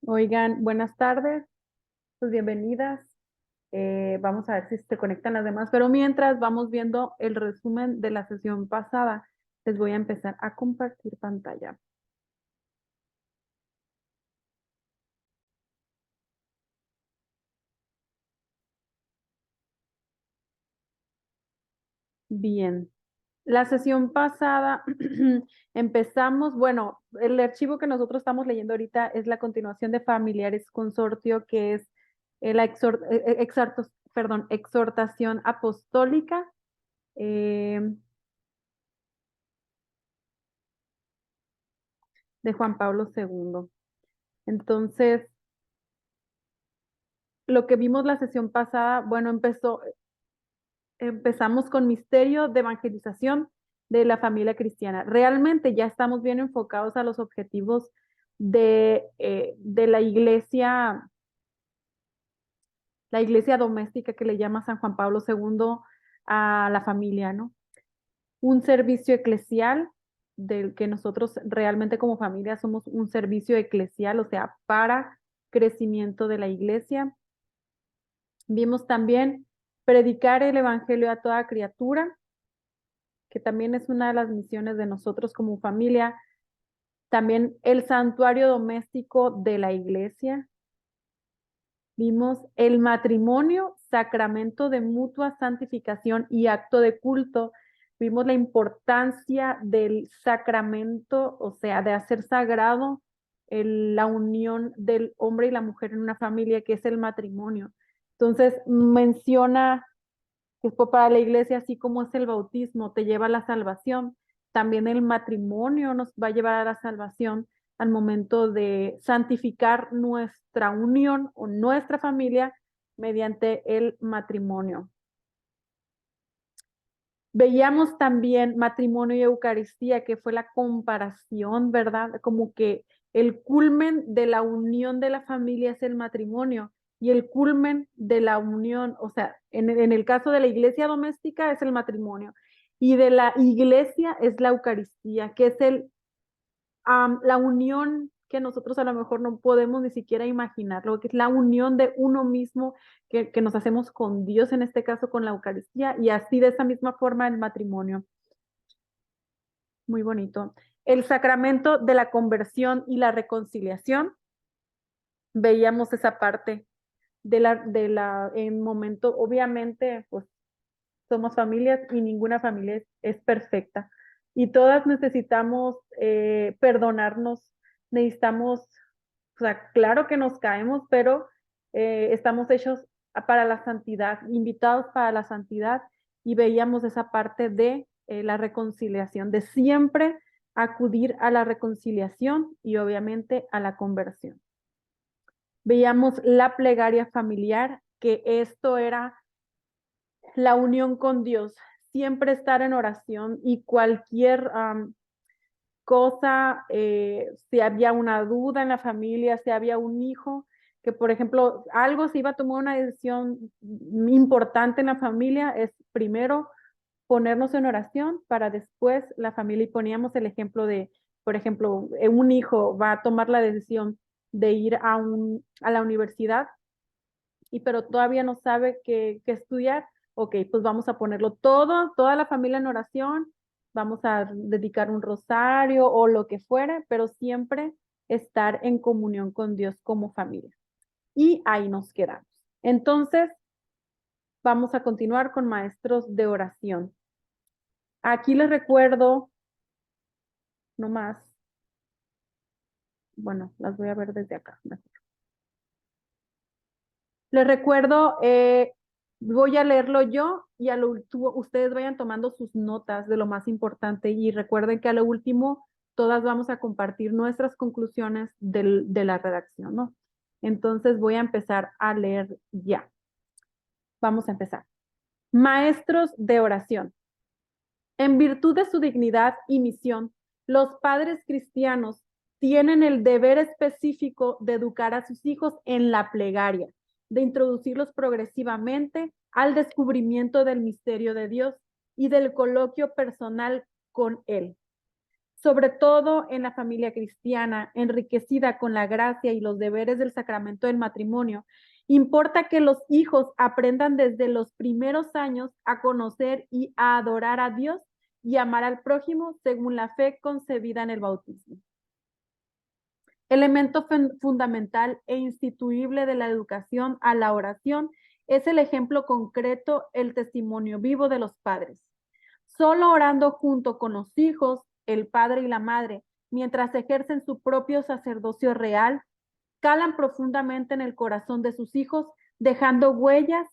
Oigan, buenas tardes, pues bienvenidas. Vamos a ver si se conectan las demás, pero mientras vamos viendo el resumen de la sesión pasada, les voy a empezar a compartir pantalla. Bien, la sesión pasada empezamos, bueno, el archivo que nosotros estamos leyendo ahorita es la continuación de Familiares Consortio, que es la exhortación apostólica. eh, de Juan Pablo II. Entonces, lo que vimos la sesión pasada, bueno, empezamos con misterio de evangelización de la familia cristiana. Realmente ya estamos bien enfocados a los objetivos de la iglesia doméstica que le llama San Juan Pablo II a la familia, ¿no? Un servicio eclesial del que nosotros realmente como familia somos un servicio eclesial, o sea, para crecimiento de la iglesia. Vimos también predicar el evangelio a toda criatura, que también es una de las misiones de nosotros como familia. También el santuario doméstico de la iglesia. Vimos el matrimonio, sacramento de mutua santificación y acto de culto. Vimos la importancia del sacramento, o sea, de hacer sagrado la unión del hombre y la mujer en una familia, que es el matrimonio. Entonces, menciona que para la iglesia, así como es el bautismo, te lleva a la salvación, también el matrimonio nos va a llevar a la salvación al momento de santificar nuestra unión o nuestra familia mediante el matrimonio. Veíamos también matrimonio y Eucaristía, que fue la comparación, ¿verdad? Como que el culmen de la unión de la familia es el matrimonio y el culmen de la unión, o sea, en el caso de la iglesia doméstica es el matrimonio y de la iglesia es la Eucaristía, que es la unión que nosotros a lo mejor no podemos ni siquiera imaginarlo, que es la unión de uno mismo que nos hacemos con Dios, en este caso con la Eucaristía, y así de esa misma forma el matrimonio. Muy bonito. El sacramento de la conversión y la reconciliación, veíamos esa parte en momento, obviamente, pues somos familias y ninguna familia es perfecta. Y todas necesitamos perdonarnos, necesitamos, o sea, claro que nos caemos, pero estamos hechos para la santidad, invitados para la santidad, y veíamos esa parte de la reconciliación, de siempre acudir a la reconciliación y obviamente a la conversión. Veíamos la plegaria familiar, que esto era la unión con Dios, siempre estar en oración y cualquier cosa, si había una duda en la familia, si había un hijo, que por ejemplo, algo se iba a tomar una decisión importante en la familia, es primero ponernos en oración para después la familia, y poníamos el ejemplo de, por ejemplo, un hijo va a tomar la decisión de ir a la universidad pero todavía no sabe qué estudiar. Ok, pues vamos a ponerlo toda la familia en oración, vamos a dedicar un rosario o lo que fuera, pero siempre estar en comunión con Dios como familia. Y ahí nos quedamos. Entonces, vamos a continuar con maestros de oración. Aquí les recuerdo, nomás, bueno, las voy a ver desde acá. Les recuerdo, voy a leerlo yo y a lo último ustedes vayan tomando sus notas de lo más importante, y recuerden que a lo último todas vamos a compartir nuestras conclusiones de la redacción, ¿no? Entonces voy a empezar a leer ya. Vamos a empezar. Maestros de oración. En virtud de su dignidad y misión, los padres cristianos tienen el deber específico de educar a sus hijos en la plegaria, de introducirlos progresivamente al descubrimiento del misterio de Dios y del coloquio personal con Él. sobre todo en la familia cristiana, enriquecida con la gracia y los deberes del sacramento del matrimonio, importa que los hijos aprendan desde los primeros años a conocer y a adorar a Dios y amar al prójimo según la fe concebida en el bautismo. Elemento fundamental e instituible de la educación a la oración es el ejemplo concreto, el testimonio vivo de los padres. Solo orando junto con los hijos, el padre y la madre, mientras ejercen su propio sacerdocio real, calan profundamente en el corazón de sus hijos, dejando huellas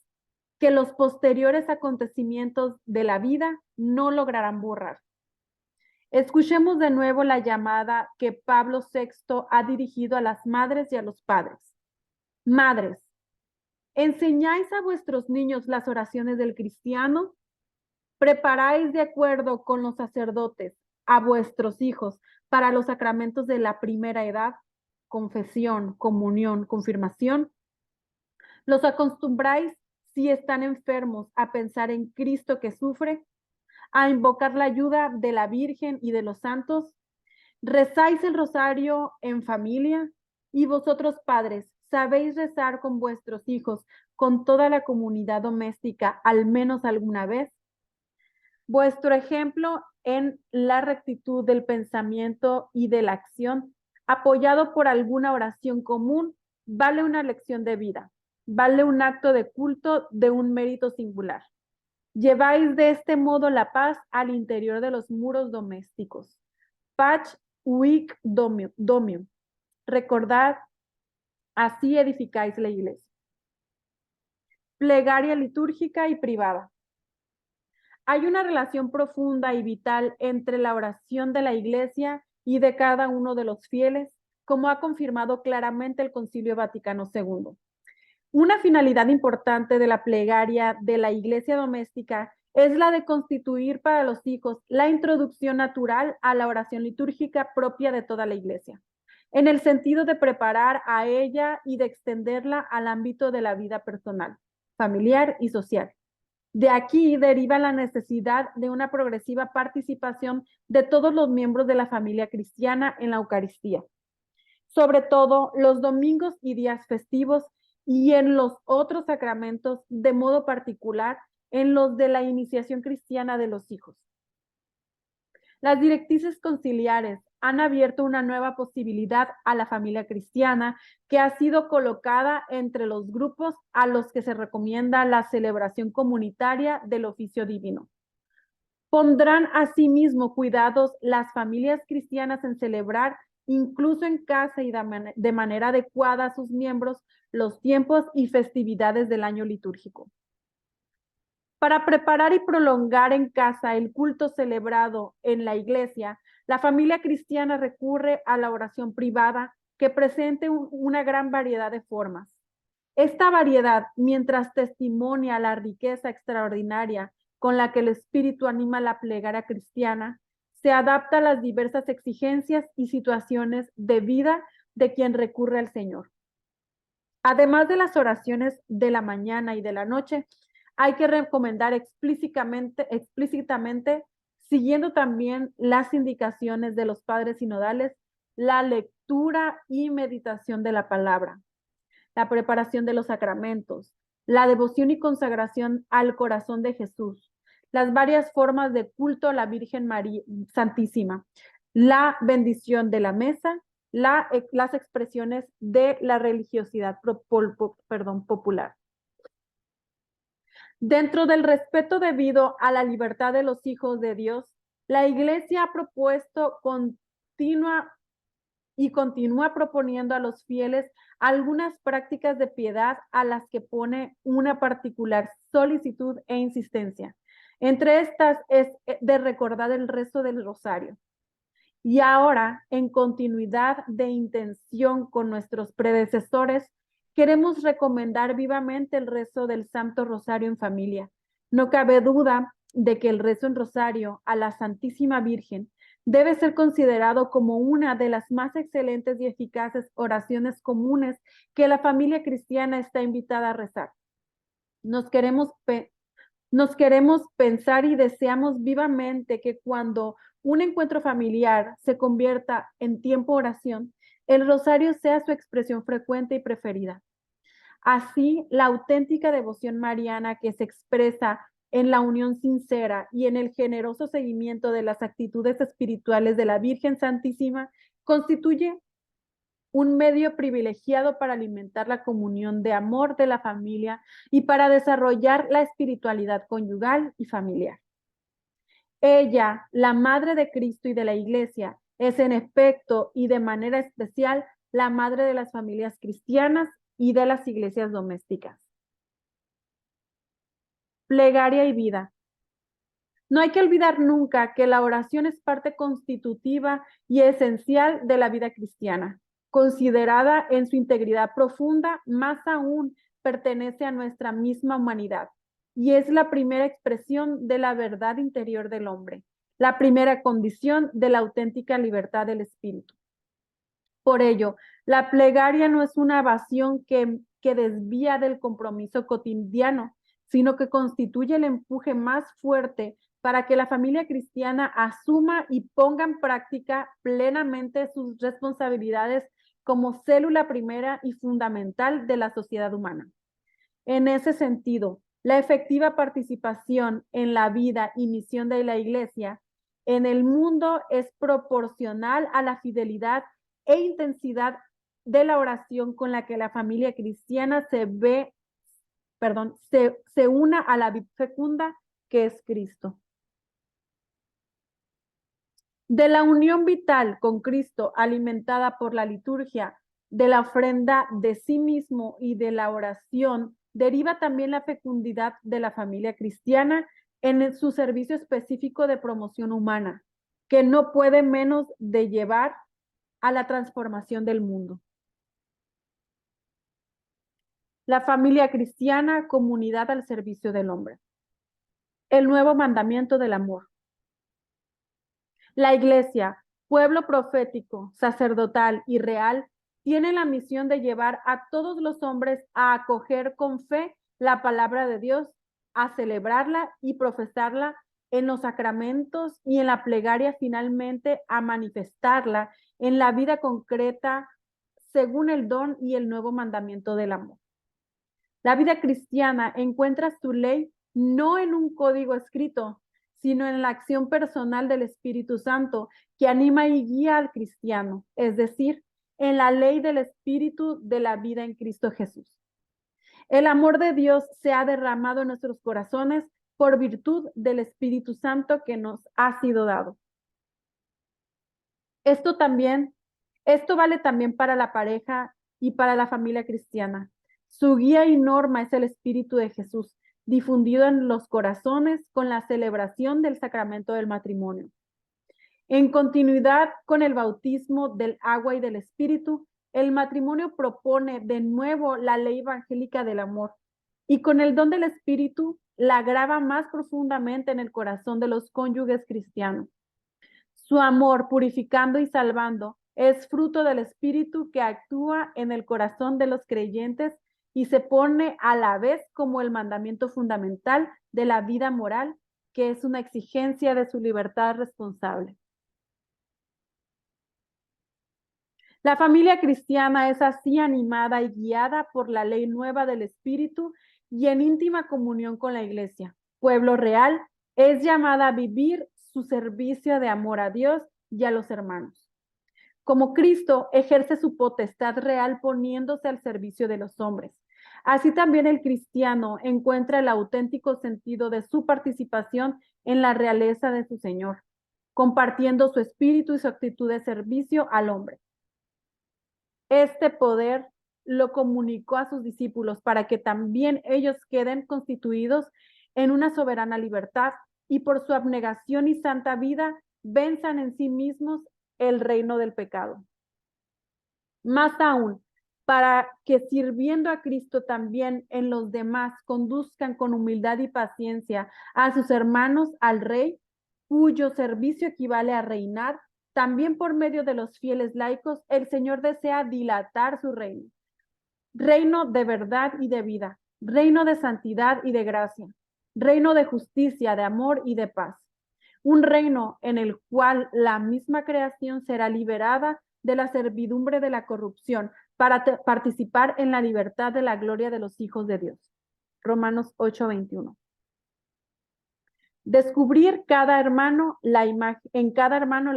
que los posteriores acontecimientos de la vida no lograrán borrar. Escuchemos de nuevo la llamada que Pablo VI ha dirigido a las madres y a los padres. Madres, ¿enseñáis a vuestros niños las oraciones del cristiano? ¿Preparáis de acuerdo con los sacerdotes a vuestros hijos para los sacramentos de la primera edad? Confesión, comunión, confirmación. ¿Los acostumbráis, si están enfermos, a pensar en Cristo que sufre? ¿A invocar la ayuda de la Virgen y de los santos? ¿Rezáis el rosario en familia? Y vosotros, padres, ¿sabéis rezar con vuestros hijos, con toda la comunidad doméstica, al menos alguna vez? Vuestro ejemplo en la rectitud del pensamiento y de la acción, apoyado por alguna oración común, vale una lección de vida, vale un acto de culto de un mérito singular. Lleváis de este modo la paz al interior de los muros domésticos. Pax huic domium. Recordad, así edificáis la iglesia. Plegaria litúrgica y privada. Hay una relación profunda y vital entre la oración de la iglesia y de cada uno de los fieles, como ha confirmado claramente el Concilio Vaticano II. Una finalidad importante de la plegaria de la iglesia doméstica es la de constituir para los hijos la introducción natural a la oración litúrgica propia de toda la iglesia, en el sentido de preparar a ella y de extenderla al ámbito de la vida personal, familiar y social. De aquí deriva la necesidad de una progresiva participación de todos los miembros de la familia cristiana en la Eucaristía, sobre todo los domingos y días festivos y en los otros sacramentos, de modo particular en los de la iniciación cristiana de los hijos. Las directrices conciliares han abierto una nueva posibilidad a la familia cristiana que ha sido colocada entre los grupos a los que se recomienda la celebración comunitaria del oficio divino. Pondrán asimismo cuidados las familias cristianas en celebrar, incluso en casa y de manera adecuada a sus miembros, los tiempos y festividades del año litúrgico. Para preparar y prolongar en casa el culto celebrado en la iglesia, la familia cristiana recurre a la oración privada que presenta una gran variedad de formas. Esta variedad, mientras testimonia la riqueza extraordinaria con la que el Espíritu anima la plegaria cristiana, se adapta a las diversas exigencias y situaciones de vida de quien recurre al Señor. Además de las oraciones de la mañana y de la noche, hay que recomendar explícitamente, siguiendo también las indicaciones de los padres sinodales, la lectura y meditación de la palabra, la preparación de los sacramentos, la devoción y consagración al corazón de Jesús, las varias formas de culto a la Virgen María Santísima, la bendición de la mesa, las expresiones de la religiosidad popular. Dentro del respeto debido a la libertad de los hijos de Dios, la Iglesia ha propuesto continúa proponiendo a los fieles algunas prácticas de piedad a las que pone una particular solicitud e insistencia. Entre estas es de recordar el rezo del rosario. Y ahora, en continuidad de intención con nuestros predecesores, queremos recomendar vivamente el rezo del Santo Rosario en familia. No cabe duda de que el rezo en rosario a la Santísima Virgen debe ser considerado como una de las más excelentes y eficaces oraciones comunes que la familia cristiana está invitada a rezar. Nos queremos pensar y deseamos vivamente que cuando un encuentro familiar se convierta en tiempo oración, el rosario sea su expresión frecuente y preferida. Así, la auténtica devoción mariana que se expresa en la unión sincera y en el generoso seguimiento de las actitudes espirituales de la Virgen Santísima constituye un medio privilegiado para alimentar la comunión de amor de la familia y para desarrollar la espiritualidad conyugal y familiar. Ella, la Madre de Cristo y de la Iglesia, es en efecto y de manera especial la madre de las familias cristianas y de las iglesias domésticas. Plegaria y vida. No hay que olvidar nunca que la oración es parte constitutiva y esencial de la vida cristiana. Considerada en su integridad profunda, más aún pertenece a nuestra misma humanidad y es la primera expresión de la verdad interior del hombre, la primera condición de la auténtica libertad del espíritu. Por ello, la plegaria no es una evasión que desvía del compromiso cotidiano, sino que constituye el empuje más fuerte para que la familia cristiana asuma y ponga en práctica plenamente sus responsabilidades como célula primera y fundamental de la sociedad humana. En ese sentido, la efectiva participación en la vida y misión de la Iglesia en el mundo es proporcional a la fidelidad e intensidad de la oración con la que la familia cristiana se una a la vid fecunda que es Cristo. De la unión vital con Cristo alimentada por la liturgia, de la ofrenda de sí mismo y de la oración, deriva también la fecundidad de la familia cristiana en su servicio específico de promoción humana, que no puede menos de llevar a la transformación del mundo. La familia cristiana, comunidad al servicio del hombre. El nuevo mandamiento del amor. La Iglesia, pueblo profético, sacerdotal y real, tiene la misión de llevar a todos los hombres a acoger con fe la palabra de Dios, a celebrarla y profesarla en los sacramentos y en la plegaria, finalmente a manifestarla en la vida concreta según el don y el nuevo mandamiento del amor. La vida cristiana encuentra su ley no en un código escrito, sino en la acción personal del Espíritu Santo que anima y guía al cristiano, es decir, en la ley del Espíritu de la vida en Cristo Jesús. El amor de Dios se ha derramado en nuestros corazones por virtud del Espíritu Santo que nos ha sido dado. Esto vale también para la pareja y para la familia cristiana. Su guía y norma es el Espíritu de Jesús, difundido en los corazones con la celebración del sacramento del matrimonio. En continuidad con el bautismo del agua y del Espíritu, el matrimonio propone de nuevo la ley evangélica del amor y con el don del Espíritu la grava más profundamente en el corazón de los cónyuges cristianos. Su amor, purificando y salvando, es fruto del Espíritu que actúa en el corazón de los creyentes y se pone a la vez como el mandamiento fundamental de la vida moral, que es una exigencia de su libertad responsable. La familia cristiana es así animada y guiada por la ley nueva del Espíritu y en íntima comunión con la Iglesia. Pueblo real es llamada a vivir su servicio de amor a Dios y a los hermanos. Como Cristo ejerce su potestad real poniéndose al servicio de los hombres. Así también el cristiano encuentra el auténtico sentido de su participación en la realeza de su Señor, compartiendo su espíritu y su actitud de servicio al hombre. Este poder lo comunicó a sus discípulos para que también ellos queden constituidos en una soberana libertad y por su abnegación y santa vida venzan en sí mismos el reino del pecado. Más aún, para que sirviendo a Cristo también en los demás conduzcan con humildad y paciencia a sus hermanos al Rey, cuyo servicio equivale a reinar, también por medio de los fieles laicos, el Señor desea dilatar su reino. Reino de verdad y de vida, reino de santidad y de gracia, reino de justicia, de amor y de paz. un reino en el cual la misma creación será liberada de la servidumbre de la corrupción para participar en la libertad de la gloria de los hijos de Dios. Romanos 8:21. Descubrir en cada hermano la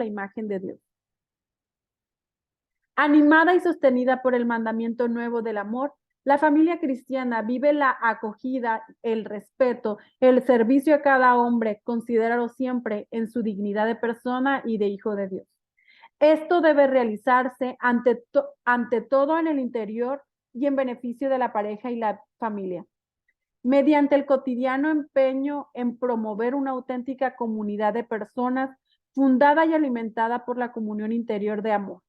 imagen de Dios. Animada y sostenida por el mandamiento nuevo del amor, la familia cristiana vive la acogida, el respeto, el servicio a cada hombre, considerado siempre en su dignidad de persona y de hijo de Dios. Esto debe realizarse ante todo en el interior y en beneficio de la pareja y la familia, mediante el cotidiano empeño en promover una auténtica comunidad de personas fundada y alimentada por la comunión interior de amor.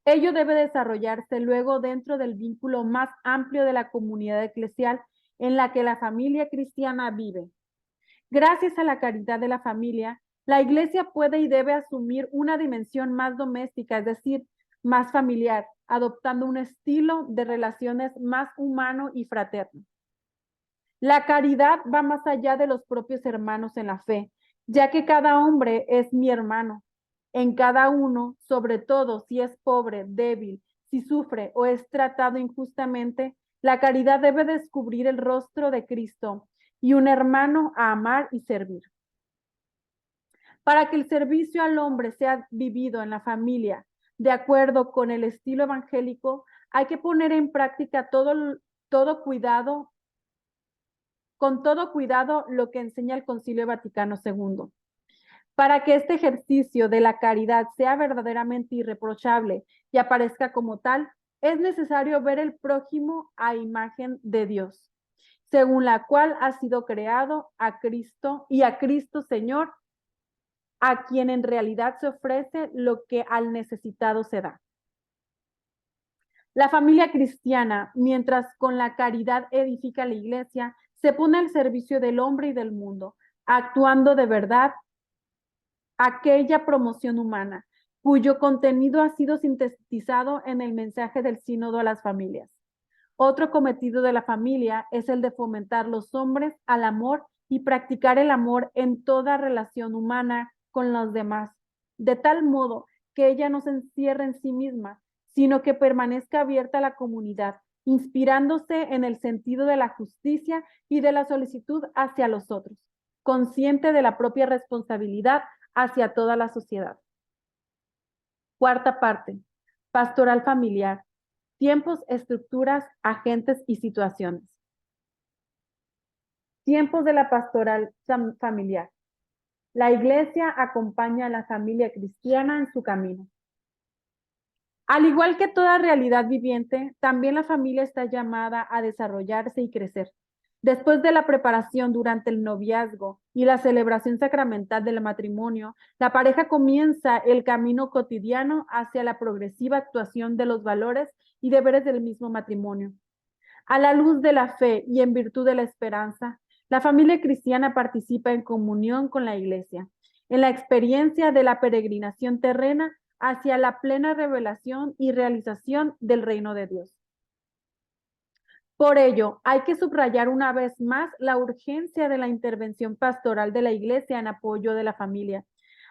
Ello debe desarrollarse luego dentro del vínculo más amplio de la comunidad eclesial en la que la familia cristiana vive. Gracias a la caridad de la familia, la Iglesia puede y debe asumir una dimensión más doméstica, es decir, más familiar, adoptando un estilo de relaciones más humano y fraterno. La caridad va más allá de los propios hermanos en la fe, ya que cada hombre es mi hermano. En cada uno, sobre todo si es pobre, débil, si sufre o es tratado injustamente, la caridad debe descubrir el rostro de Cristo y un hermano a amar y servir. Para que el servicio al hombre sea vivido en la familia de acuerdo con el estilo evangélico, hay que poner en práctica con todo cuidado lo que enseña el Concilio Vaticano II. Para que este ejercicio de la caridad sea verdaderamente irreprochable y aparezca como tal, es necesario ver el prójimo a imagen de Dios, según la cual ha sido creado a Cristo y a Cristo Señor, a quien en realidad se ofrece lo que al necesitado se da. La familia cristiana, mientras con la caridad edifica la iglesia, se pone al servicio del hombre y del mundo, actuando de verdad aquella promoción humana, cuyo contenido ha sido sintetizado en el mensaje del sínodo a las familias. Otro cometido de la familia es el de fomentar los hombres al amor y practicar el amor en toda relación humana con los demás, de tal modo que ella no se encierre en sí misma, sino que permanezca abierta a la comunidad, inspirándose en el sentido de la justicia y de la solicitud hacia los otros, consciente de la propia responsabilidad hacia toda la sociedad. Cuarta parte, pastoral familiar, tiempos, estructuras, agentes y situaciones. Tiempos de la pastoral familiar. La iglesia acompaña a la familia cristiana en su camino. Al igual que toda realidad viviente, también la familia está llamada a desarrollarse y crecer. Después de la preparación durante el noviazgo y la celebración sacramental del matrimonio, la pareja comienza el camino cotidiano hacia la progresiva actuación de los valores y deberes del mismo matrimonio. A la luz de la fe y en virtud de la esperanza, la familia cristiana participa en comunión con la iglesia, en la experiencia de la peregrinación terrena hacia la plena revelación y realización del reino de Dios. Por ello, hay que subrayar una vez más la urgencia de la intervención pastoral de la iglesia en apoyo de la familia.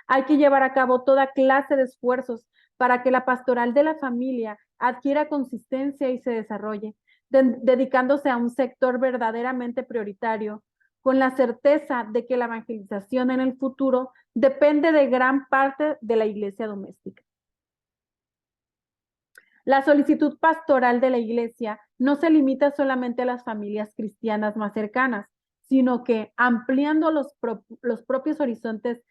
Hay que llevar a cabo toda clase de esfuerzos para que la pastoral de la familia adquiera consistencia y se desarrolle, dedicándose a un sector verdaderamente prioritario, con la certeza de que la evangelización en el futuro depende de gran parte de la iglesia doméstica. La solicitud pastoral de la iglesia no se limita solamente a las familias cristianas más cercanas, sino que ampliando los propios horizontes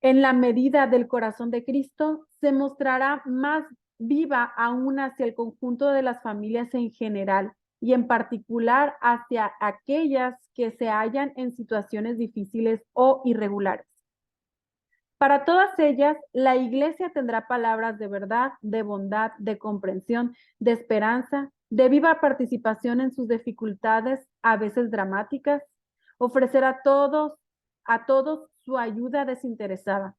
en la medida del corazón de Cristo, se mostrará más viva aún hacia el conjunto de las familias en general y en particular hacia aquellas que se hallan en situaciones difíciles o irregulares. Para todas ellas, la iglesia tendrá palabras de verdad, de bondad, de comprensión, de esperanza, de viva participación en sus dificultades, a veces dramáticas, ofrecer a todos su ayuda desinteresada,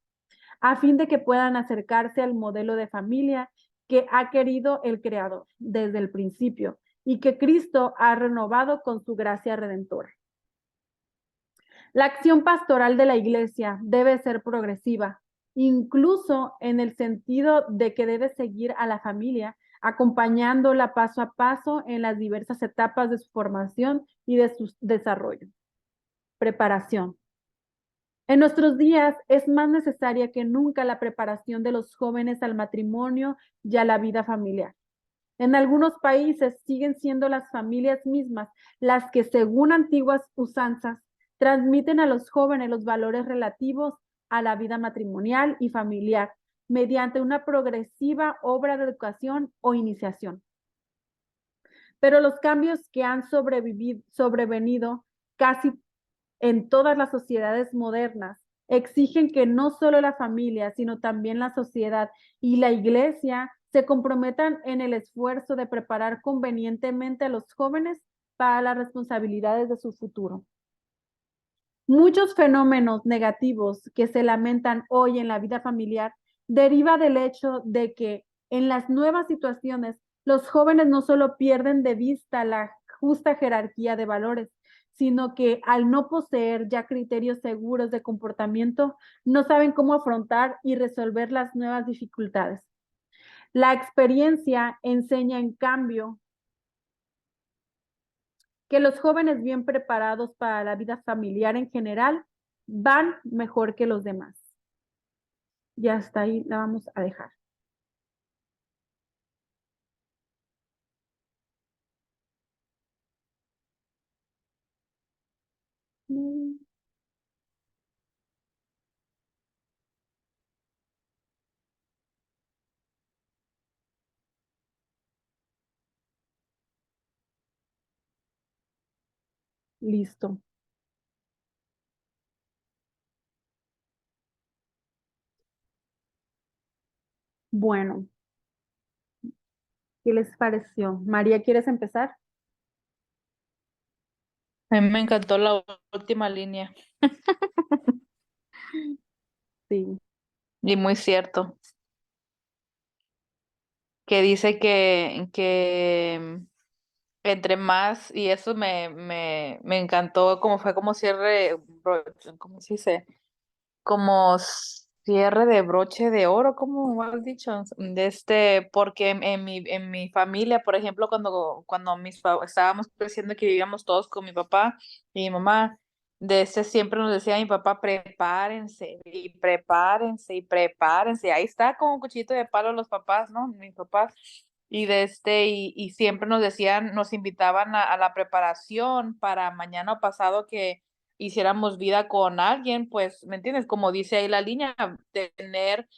a fin de que puedan acercarse al modelo de familia que ha querido el Creador desde el principio y que Cristo ha renovado con su gracia redentora. La acción pastoral de la iglesia debe ser progresiva, incluso en el sentido de que debe seguir a la familia, acompañándola paso a paso en las diversas etapas de su formación y de su desarrollo. Preparación. En nuestros días es más necesaria que nunca la preparación de los jóvenes al matrimonio y a la vida familiar. En algunos países siguen siendo las familias mismas las que, según antiguas usanzas, transmiten a los jóvenes los valores relativos a la vida matrimonial y familiar mediante una progresiva obra de educación o iniciación. Pero los cambios que han sobrevenido casi en todas las sociedades modernas exigen que no solo la familia, sino también la sociedad y la iglesia se comprometan en el esfuerzo de preparar convenientemente a los jóvenes para las responsabilidades de su futuro. Muchos fenómenos negativos que se lamentan hoy en la vida familiar deriva del hecho de que en las nuevas situaciones los jóvenes no solo pierden de vista la justa jerarquía de valores, sino que al no poseer ya criterios seguros de comportamiento, no saben cómo afrontar y resolver las nuevas dificultades. La experiencia enseña, en cambio, que los jóvenes bien preparados para la vida familiar en general van mejor que los demás. Y hasta ahí la vamos a dejar. Listo. Bueno, ¿qué les pareció? María, ¿quieres empezar? A mí me encantó la última línea Sí, y muy cierto, que dice que entre más, y eso me encantó, como fue como cierre, ¿cómo se dice? Como cierre de broche de oro, como has dicho, porque en mi familia, por ejemplo, cuando estábamos creciendo, que vivíamos todos con mi papá y mi mamá, siempre nos decía mi papá, prepárense, y prepárense, y prepárense, ahí está como un cuchillito de palo los papás, ¿no? Mis papás, y siempre nos decían, nos invitaban a la preparación para mañana o pasado que hiciéramos vida con alguien, pues, ¿me entiendes? Como dice ahí la línea, tener,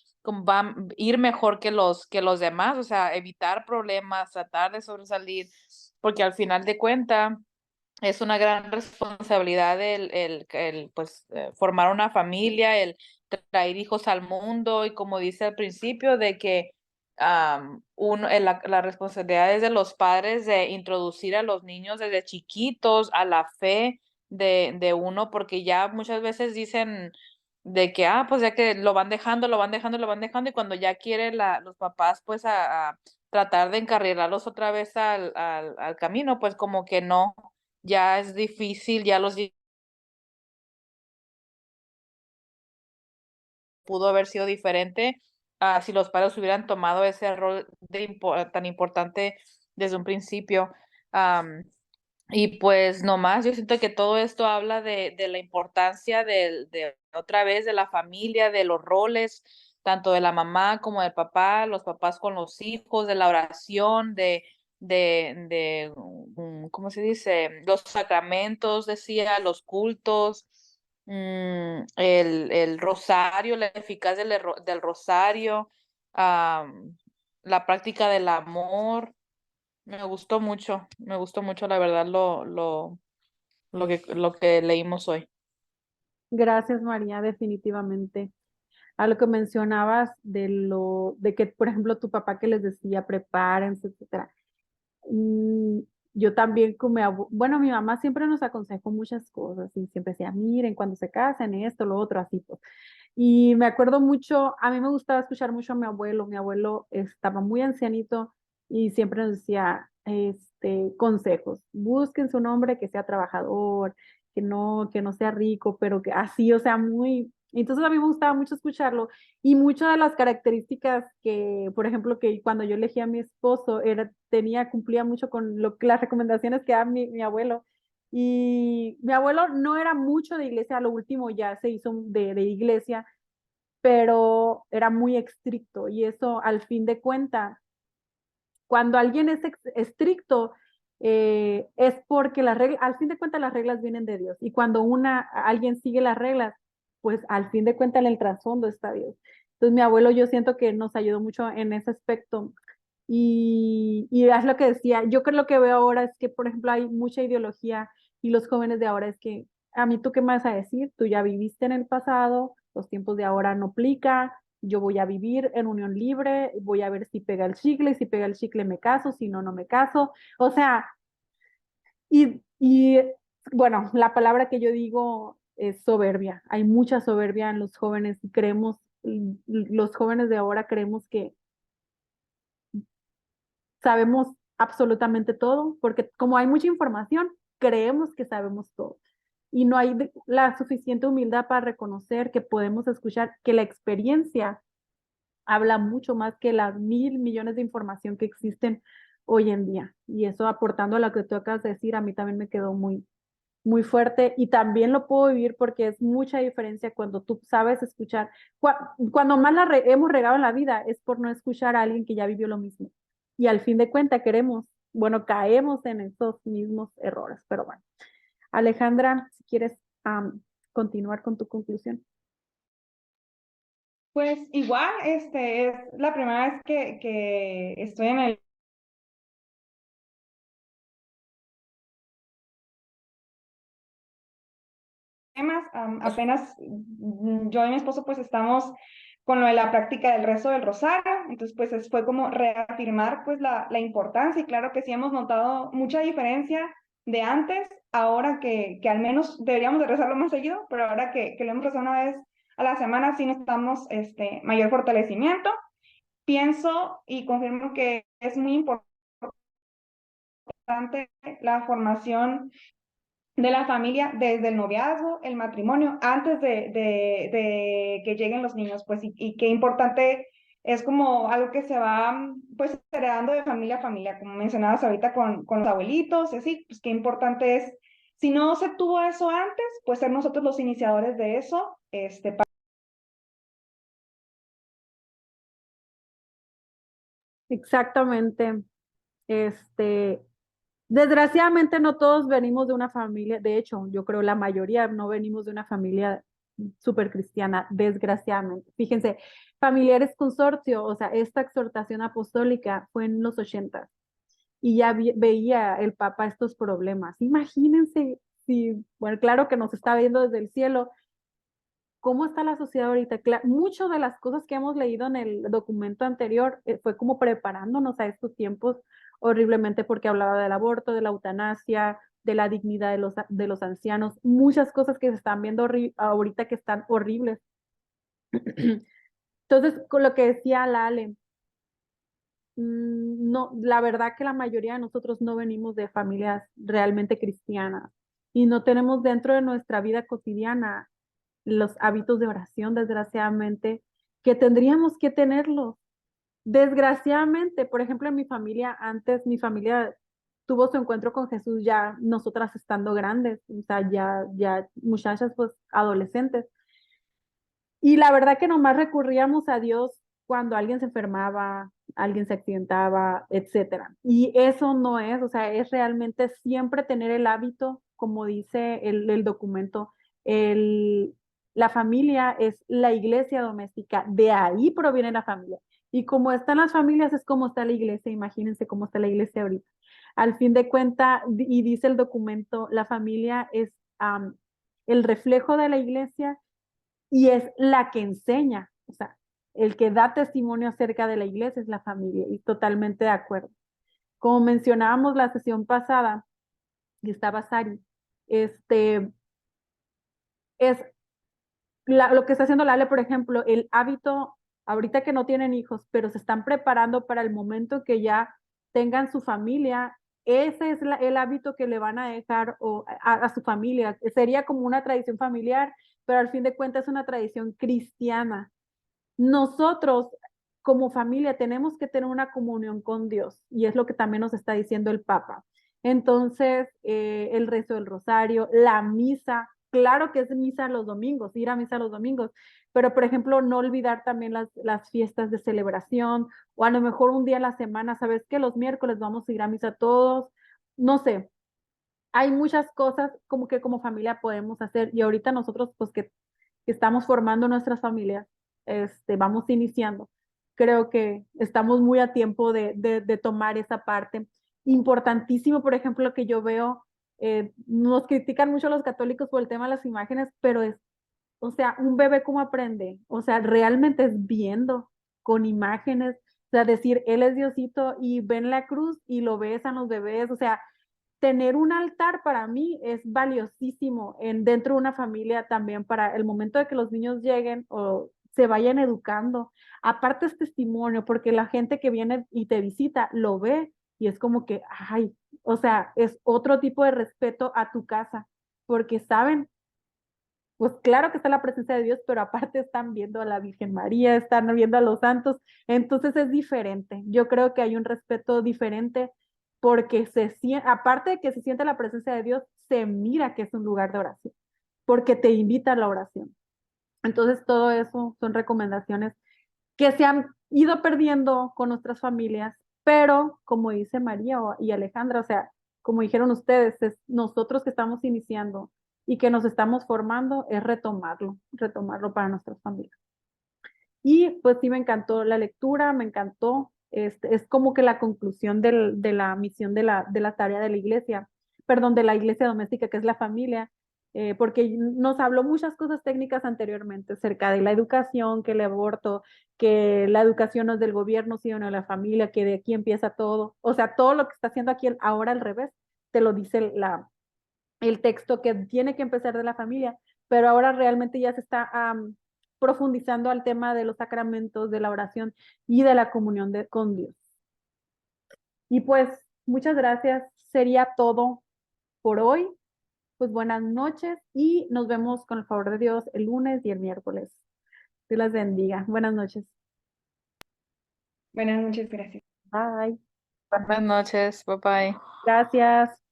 ir mejor que los demás, o sea, evitar problemas, tratar de sobresalir, porque al final de cuentas es una gran responsabilidad pues, formar una familia, el traer hijos al mundo y como dice al principio, de que la responsabilidad es de los padres de introducir a los niños desde chiquitos a la fe de uno, porque ya muchas veces dicen de que, pues ya que lo van dejando, lo van dejando, lo van dejando, y cuando ya quieren los papás, pues a tratar de encarrilarlos otra vez al camino, pues como que no, ya es difícil, ya pudo haber sido diferente, si los padres hubieran tomado ese rol tan importante desde un principio. Y pues nomás, yo siento que todo esto habla de la importancia de otra vez de la familia, de los roles, tanto de la mamá como del papá, los papás con los hijos, de la oración, ¿cómo se dice? Los sacramentos, decía, los cultos, el rosario, la eficacia del rosario, la práctica del amor. Me gustó mucho, la verdad, lo que leímos hoy. gracias María, definitivamente. A lo que mencionabas de que, por ejemplo, tu papá que les decía, prepárense, etcétera. Mm, yo también bueno, mi mamá siempre nos aconsejó muchas cosas y siempre decía, miren, cuando se casen, esto, lo otro, así pues. Y me acuerdo mucho, a mí me gustaba escuchar mucho a mi abuelo estaba muy ancianito y siempre nos decía, consejos, busquen su nombre que sea trabajador, que no sea rico, pero que así, o sea, muy... Entonces a mí me gustaba mucho escucharlo y muchas de las características que, por ejemplo, que cuando yo elegí a mi esposo, cumplía mucho con las recomendaciones que daba mi abuelo. Y mi abuelo no era mucho de iglesia, a lo último ya se hizo de iglesia, pero era muy estricto y eso al fin de cuentas, cuando alguien es estricto, es porque al fin de cuentas las reglas vienen de Dios y cuando alguien sigue las reglas, pues al fin de cuentas en el trasfondo está Dios. Entonces mi abuelo yo siento que nos ayudó mucho en ese aspecto y es lo que decía, yo creo lo que veo ahora es que por ejemplo hay mucha ideología y los jóvenes de ahora es que a mí tú qué me vas a decir, tú ya viviste en el pasado, los tiempos de ahora no aplica, yo voy a vivir en unión libre, voy a ver si pega el chicle, si pega el chicle me caso, si no, no me caso. O sea, y bueno, la palabra que yo digo es soberbia. Hay mucha soberbia en los jóvenes y los jóvenes de ahora creemos que sabemos absolutamente todo, porque como hay mucha información, creemos que sabemos todo. Y no hay la suficiente humildad para reconocer que podemos escuchar que la experiencia habla mucho más que las 1.000 millones de información que existen hoy en día. Y eso aportando a lo que tú acabas de decir, a mí también me quedó muy, muy fuerte y también lo puedo vivir porque es mucha diferencia cuando tú sabes escuchar. Cuando más hemos regado en la vida es por no escuchar a alguien que ya vivió lo mismo. Y al fin de cuentas bueno, caemos en esos mismos errores. Pero bueno, Alejandra, si quieres continuar con tu conclusión. Pues igual, es la primera vez que estoy en el temas. Apenas yo y mi esposo pues estamos con lo de la práctica del rezo del rosario, entonces pues fue como reafirmar pues la importancia y claro que sí hemos notado mucha diferencia de antes, ahora que al menos deberíamos de rezarlo más seguido, pero ahora que lo hemos rezado una vez a la semana sí notamos mayor fortalecimiento. Pienso y confirmo que es muy importante la formación de la familia desde el noviazgo, el matrimonio, antes de que lleguen los niños, pues, y qué importante es como algo que se va, pues, heredando de familia a familia, como mencionabas ahorita con los abuelitos, y así, pues, qué importante es, si no se tuvo eso antes, pues ser nosotros los iniciadores de eso, Exactamente. Este, Desgraciadamente no todos venimos de una familia, de hecho, yo creo la mayoría no venimos de una familia súper cristiana, desgraciadamente. Fíjense, Familiares Consorcio, o sea, esta exhortación apostólica fue en los 80 y ya veía el Papa estos problemas. Imagínense si, bueno, claro que nos está viendo desde el cielo, cómo está la sociedad ahorita. Muchas de las cosas que hemos leído en el documento anterior fue como preparándonos a estos tiempos horriblemente porque hablaba del aborto, de la eutanasia, de la dignidad de los ancianos, muchas cosas que se están viendo ahorita que están horribles. Entonces, con lo que decía Lale, no, la verdad que la mayoría de nosotros no venimos de familias realmente cristianas y no tenemos dentro de nuestra vida cotidiana los hábitos de oración, desgraciadamente, que tendríamos que tenerlos. Desgraciadamente, por ejemplo, en mi familia, antes mi familia tuvo su encuentro con Jesús ya nosotras estando grandes, o sea, ya muchachas, pues adolescentes. Y la verdad que nomás recurríamos a Dios cuando alguien se enfermaba, alguien se accidentaba, etcétera. Y eso no es, o sea, es realmente siempre tener el hábito, como dice el documento, el, la familia es la iglesia doméstica, de ahí proviene la familia. Y como están las familias, es como está la iglesia, imagínense cómo está la iglesia ahorita. Al fin de cuentas, y dice el documento, la familia es el reflejo de la iglesia y es la que enseña, o sea, el que da testimonio acerca de la iglesia es la familia, y totalmente de acuerdo. Como mencionábamos la sesión pasada, y estaba Sari, es lo que está haciendo Lale, por ejemplo, el hábito, ahorita que no tienen hijos, pero se están preparando para el momento que ya tengan su familia, ese es el hábito que le van a dejar a su familia. Sería como una tradición familiar, pero al fin de cuentas es una tradición cristiana. Nosotros como familia tenemos que tener una comunión con Dios y es lo que también nos está diciendo el Papa. Entonces, el rezo del rosario, la misa, claro que es misa los domingos, ir a misa los domingos, pero por ejemplo, no olvidar también las fiestas de celebración o a lo mejor un día a la semana, ¿sabes qué? Los miércoles vamos a ir a misa todos, no sé, hay muchas cosas como que como familia podemos hacer y ahorita nosotros pues que estamos formando nuestras familias, vamos iniciando. Creo que estamos muy a tiempo de tomar esa parte. Importantísimo, por ejemplo, que yo veo, nos critican mucho los católicos por el tema de las imágenes, pero es, o sea, un bebé cómo aprende, o sea, realmente es viendo con imágenes, o sea, decir, él es Diosito y ven la cruz y lo besan los bebés, o sea, tener un altar para mí es valiosísimo dentro de una familia también para el momento de que los niños lleguen o se vayan educando. Aparte es testimonio, porque la gente que viene y te visita lo ve y es como que, ay, o sea, es otro tipo de respeto a tu casa, porque saben, pues claro que está la presencia de Dios, pero aparte están viendo a la Virgen María, están viendo a los santos, entonces es diferente. Yo creo que hay un respeto diferente porque aparte de que se siente la presencia de Dios, se mira que es un lugar de oración, porque te invita a la oración. Entonces todo eso son recomendaciones que se han ido perdiendo con nuestras familias, pero como dice María y Alejandra, o sea, como dijeron ustedes, es nosotros que estamos iniciando y que nos estamos formando, es retomarlo para nuestras familias. Y pues sí, me encantó la lectura, me encantó, es como que la conclusión de la misión de la tarea de la iglesia, perdón, de la iglesia doméstica, que es la familia, porque nos habló muchas cosas técnicas anteriormente acerca de la educación, que el aborto, que la educación no es del gobierno, sino de la familia, que de aquí empieza todo, o sea, todo lo que está haciendo aquí ahora al revés, te lo dice el texto que tiene que empezar de la familia, pero ahora realmente ya se está profundizando al tema de los sacramentos, de la oración y de la comunión con Dios. Y pues muchas gracias, sería todo por hoy. Pues buenas noches y nos vemos con el favor de Dios el lunes y el miércoles. Dios las bendiga. Buenas noches. Buenas noches, gracias. Bye. Buenas noches, bye bye. Gracias.